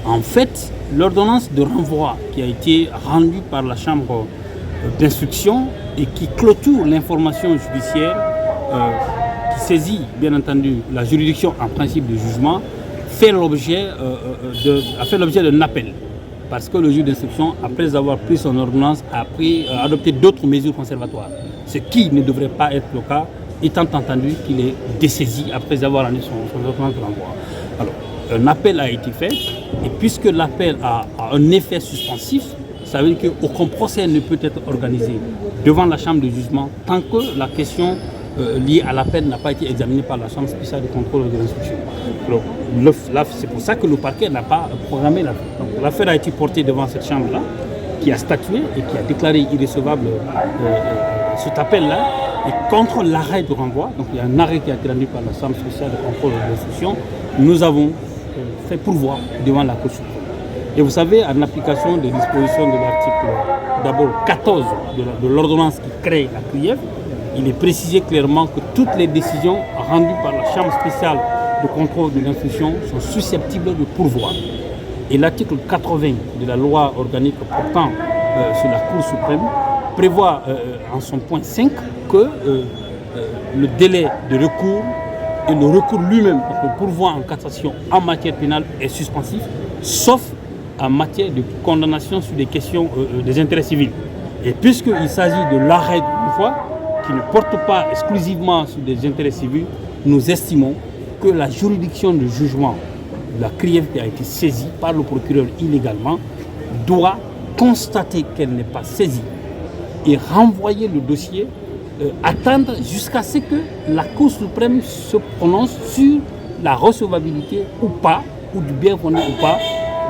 En fait, l'ordonnance de renvoi qui a été rendue par la Chambre d'instruction et qui clôture l'information judiciaire, qui saisit bien entendu la juridiction en principe de jugement, a fait l'objet d'un appel. Parce que le juge d'instruction, après avoir pris son ordonnance, a adopté d'autres mesures conservatoires. Ce qui ne devrait pas être le cas, étant entendu qu'il est dessaisi après avoir rendu son ordonnance de renvoi. Alors, un appel a été fait, et puisque l'appel a un effet suspensif, ça veut dire qu'aucun procès ne peut être organisé devant la chambre de jugement tant que la question liée à l'appel n'a pas été examinée par la chambre spéciale de contrôle de l'instruction. C'est pour ça que le parquet n'a pas programmé l'affaire. Donc l'affaire a été portée devant cette chambre-là, qui a statué et qui a déclaré irrecevable cet appel-là, et contre l'arrêt de renvoi. Donc il y a un arrêt qui a été rendu par la chambre spéciale de contrôle de l'instruction. Nous avons fait pourvoi devant la Cour suprême. Et vous savez, en application des dispositions de l'article d'abord 14 de l'ordonnance qui crée la CRIEF, il est précisé clairement que toutes les décisions rendues par la Chambre spéciale de contrôle de l'instruction sont susceptibles de pourvoi. Et l'article 80 de la loi organique portant sur la Cour suprême prévoit en son point 5 que le délai de recours et le recours lui-même, donc le pourvoi en cassation en matière pénale est suspensif, sauf en matière de condamnation sur des questions des intérêts civils. Et puisqu'il s'agit de l'arrêt d'une fois, qui ne porte pas exclusivement sur des intérêts civils, nous estimons que la juridiction de jugement de la CRIEF qui a été saisie par le procureur illégalement doit constater qu'elle n'est pas saisie et renvoyer le dossier, attendre jusqu'à ce que la Cour suprême se prononce sur la recevabilité ou pas, ou du bien fondé ou pas,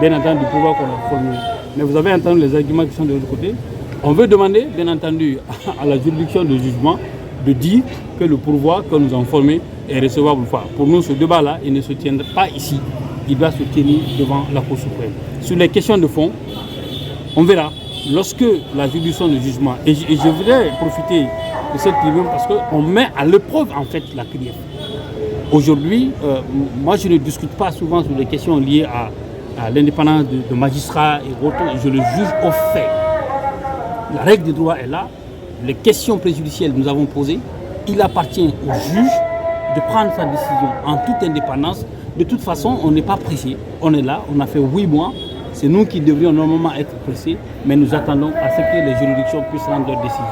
bien entendu, du pouvoir qu'on a formulé. Mais vous avez entendu les arguments qui sont de l'autre côté. On veut demander, bien entendu, à la juridiction de jugement de dire que le pourvoi que nous avons formé est recevable ou pas. Pour nous, ce débat-là, il ne se tiendra pas ici. Il doit se tenir devant la Cour suprême. Sur les questions de fond, on verra. Lorsque la juridiction de jugement, et je voudrais profiter de cette tribune parce qu'on met à l'épreuve en fait la CRIEF. Aujourd'hui, moi je ne discute pas souvent sur les questions liées à l'indépendance de magistrats et autres, je le juge au fait. La règle du droit est là, les questions préjudicielles que nous avons posées, il appartient au juge de prendre sa décision en toute indépendance. De toute façon, on n'est pas pressé, on est là, on a fait 8 mois, c'est nous qui devrions normalement être pressés, mais nous attendons à ce que les juridictions puissent rendre leurs décisions.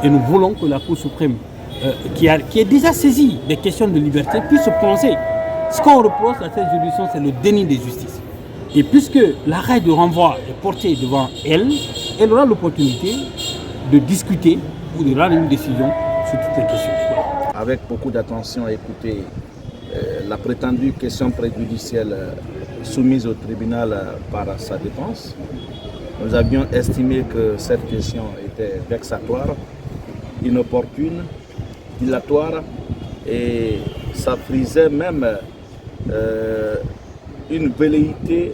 Et nous voulons que la Cour suprême, qui est déjà saisie des questions de liberté, puisse se prononcer. Ce qu'on reproche à cette juridiction, c'est le déni de justice. Et puisque l'arrêt de renvoi est porté devant elle, elle aura l'opportunité de discuter ou de rendre une décision sur toutes les questions. Avec beaucoup d'attention à écouter la prétendue question préjudicielle soumise au tribunal par sa défense, nous avions estimé que cette question était vexatoire, inopportune, dilatoire et ça frisait même une velléité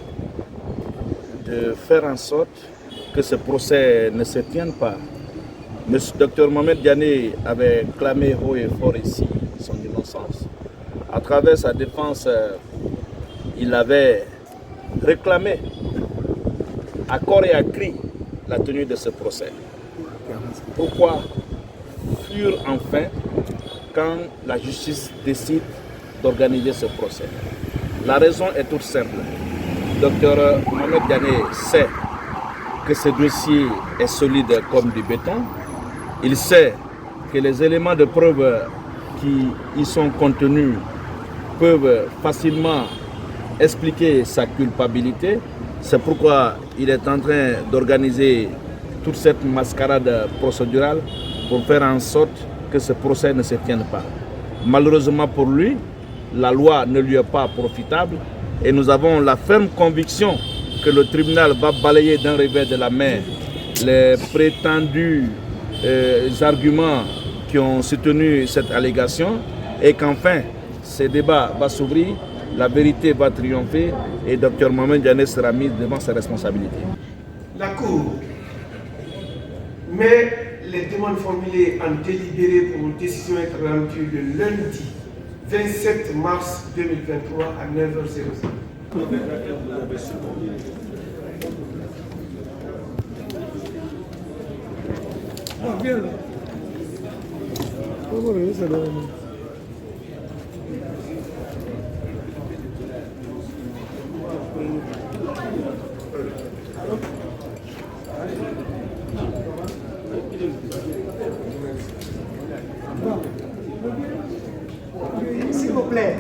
de faire en sorte que ce procès ne se tienne pas. Le docteur Mohamed Diané avait clamé haut et fort ici son innocence. À travers sa défense, il avait réclamé à corps et à cri la tenue de ce procès. Pourquoi fuir enfin quand la justice décide d'organiser ce procès? La raison est toute simple. Docteur Mohamed Diané sait que ce dossier est solide comme du béton. Il sait que les éléments de preuve qui y sont contenus peuvent facilement expliquer sa culpabilité. C'est pourquoi il est en train d'organiser toute cette mascarade procédurale pour faire en sorte que ce procès ne se tienne pas. Malheureusement pour lui, la loi ne lui est pas profitable et nous avons la ferme conviction que le tribunal va balayer d'un revers de la main les prétendus arguments qui ont soutenu cette allégation et qu'enfin ce débat va s'ouvrir, la vérité va triompher et Dr Mohamed Diané sera mis devant ses responsabilités. La Cour met les demandes formulées en délibéré pour une décision être rendue le lundi 27 mars 2023 à 9h00.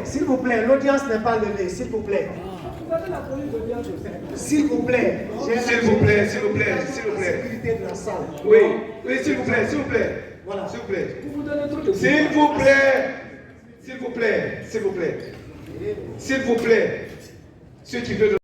S'il vous plaît, l'audience n'est pas levée, s'il vous plaît. S'il vous plaît, S'il vous plaît, s'il vous plaît, s'il vous plaît. sécurité de la salle. Oui, oui, s'il vous plaît, s'il vous plaît. Voilà. S'il vous plaît. S'il vous plaît. S'il vous plaît. S'il vous plaît. S'il vous plaît. Ceux qui veulent